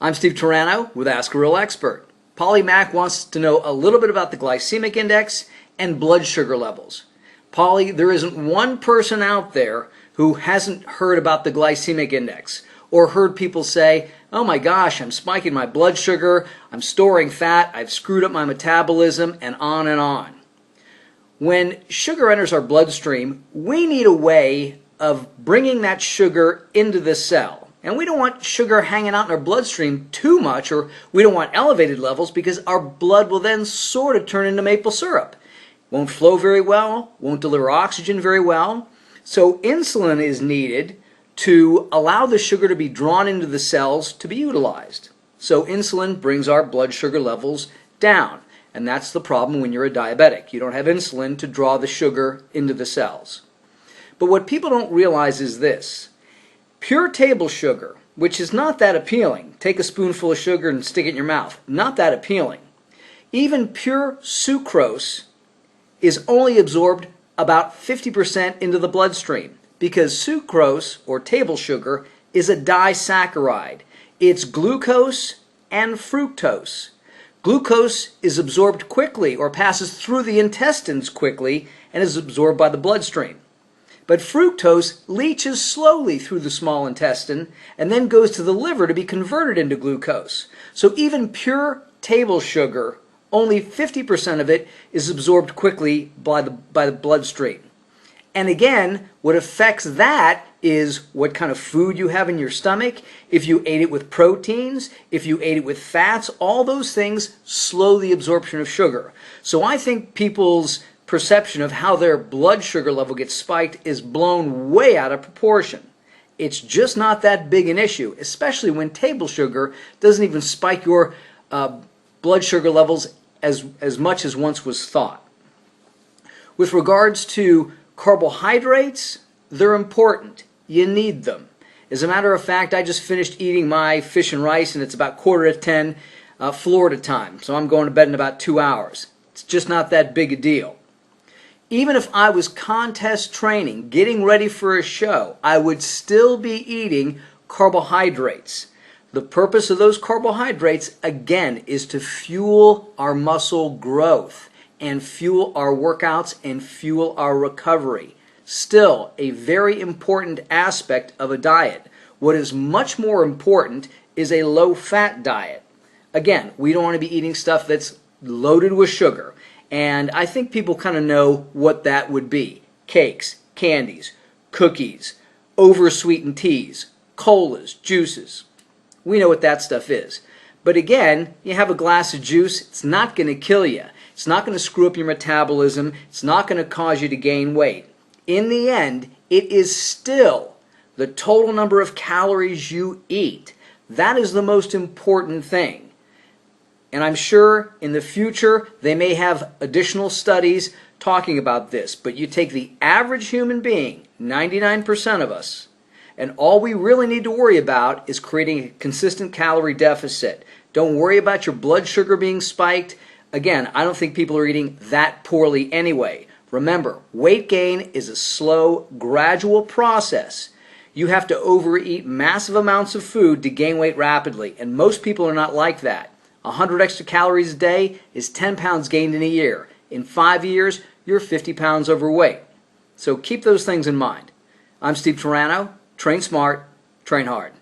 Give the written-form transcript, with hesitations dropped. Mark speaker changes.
Speaker 1: I'm Steve Turano with Ask a Real Expert. Polly Mack wants to know a little bit about the glycemic index and blood sugar levels. Polly, there isn't one person out there who hasn't heard about the glycemic index or heard people say, oh my gosh, I'm spiking my blood sugar, I'm storing fat, I've screwed up my metabolism, and on and on. When sugar enters our bloodstream, we need a way of bringing that sugar into the cell. And we don't want sugar hanging out in our bloodstream too much, or we don't want elevated levels because our blood will then sort of turn into maple syrup. Won't flow very well, won't deliver oxygen very well. So insulin is needed to allow the sugar to be drawn into the cells to be utilized. So insulin brings our blood sugar levels down. And that's the problem when you're a diabetic. You don't have insulin to draw the sugar into the cells. But what people don't realize is this. Pure table sugar, which is not that appealing, take a spoonful of sugar and stick it in your mouth, not that appealing. Even pure sucrose is only absorbed about 50% into the bloodstream because sucrose, or table sugar, is a disaccharide. It's glucose and fructose. Glucose is absorbed quickly or passes through the intestines quickly and is absorbed by the bloodstream. But fructose leaches slowly through the small intestine and then goes to the liver to be converted into glucose. So even pure table sugar, only 50% of it is absorbed quickly by the bloodstream. And again, what affects that is what kind of food you have in your stomach. If you ate it with proteins, if you ate it with fats, all those things slow the absorption of sugar. So I think people's perception of how their blood sugar level gets spiked is blown way out of proportion. It's just not that big an issue, especially when table sugar doesn't even spike your blood sugar levels as much as once was thought. With regards to carbohydrates, they're important. You need them. As a matter of fact, I just finished eating my fish and rice, and it's about 9:45 Florida time, so I'm going to bed in about 2 hours. It's just not that big a deal. Even if I was contest training, getting ready for a show, I would still be eating carbohydrates. The purpose of those carbohydrates, again, is to fuel our muscle growth and fuel our workouts and fuel our recovery. Still, a very important aspect of a diet. What is much more important is a low-fat diet. Again, we don't want to be eating stuff that's loaded with sugar. And I think people kind of know what that would be. Cakes, candies, cookies, oversweetened teas, colas, juices. We know what that stuff is. But again, you have a glass of juice, it's not going to kill you. It's not going to screw up your metabolism. It's not going to cause you to gain weight. In the end, it is still the total number of calories you eat. That is the most important thing. And I'm sure in the future they may have additional studies talking about this. But you take the average human being, 99% of us, and all we really need to worry about is creating a consistent calorie deficit. Don't worry about your blood sugar being spiked. Again, I don't think people are eating that poorly anyway. Remember, weight gain is a slow, gradual process. You have to overeat massive amounts of food to gain weight rapidly, and most people are not like that. 100 extra calories a day is 10 pounds gained in a year. In 5 years, you're 50 pounds overweight. So keep those things in mind. I'm Steve Turano. Train smart, train hard.